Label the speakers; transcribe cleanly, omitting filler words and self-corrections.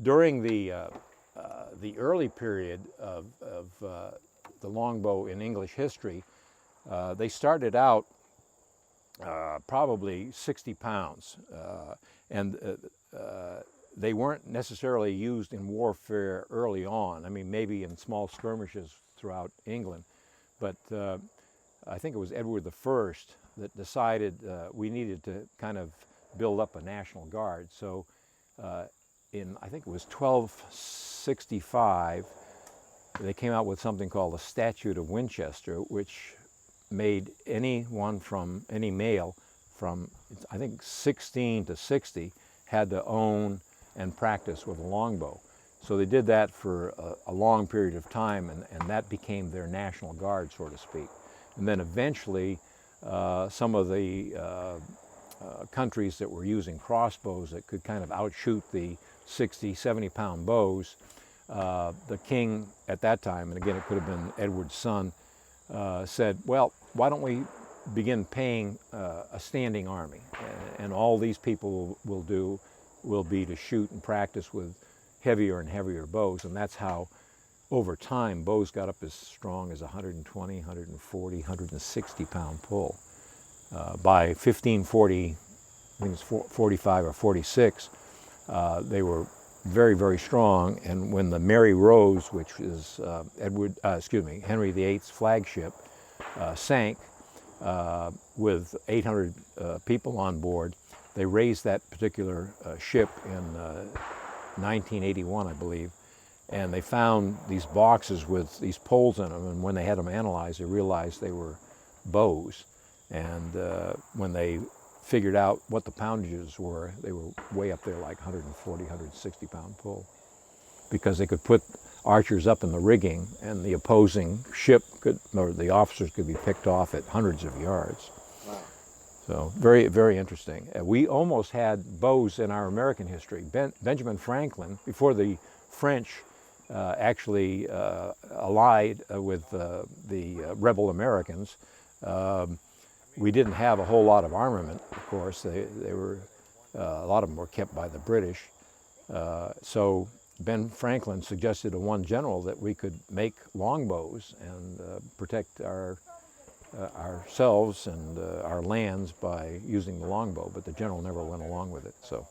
Speaker 1: during the early period of the longbow in English history, they started out probably 60 pounds, and they weren't necessarily used in warfare early on. I mean, maybe in small skirmishes throughout England, but I think it was Edward I that decided we needed to kind of build up a National Guard. So I think it was 1265, they came out with something called the Statute of Winchester, which made any male from, I think, 16 to 60 had to own and practice with a longbow. So they did that for a long period of time, and that became their National Guard, so to speak. And then eventually, some of the countries that were using crossbows that could kind of outshoot the 60, 70-pound bows, the king at that time, and again it could have been Edward's son, said, well, why don't we begin paying a standing army, and all these people will be to shoot and practice with heavier and heavier bows. And that's how over time bows got up as strong as 120, 140, 160 pound pull. By 1540, I think it's 45 or 46, they were very, very strong. And when the Mary Rose, which is Henry VIII's flagship, sank with 800 people on board, they raised that particular ship in 1981, I believe, and they found these boxes with these poles in them, and when they had them analyzed, they realized they were bows. And when they figured out what the poundages were, they were way up there, like 140, 160 pound pull, because they could put archers up in the rigging, and the opposing ship or the officers could be picked off at hundreds of yards. Wow. So very, very interesting. We almost had bows in our American history. Benjamin Franklin, before the French actually allied with the rebel Americans, we didn't have a whole lot of armament, of course. They were, a lot of them were kept by the British. So Ben Franklin suggested to one general that we could make longbows and protect ourselves and our lands by using the longbow, but the general never went along with it. So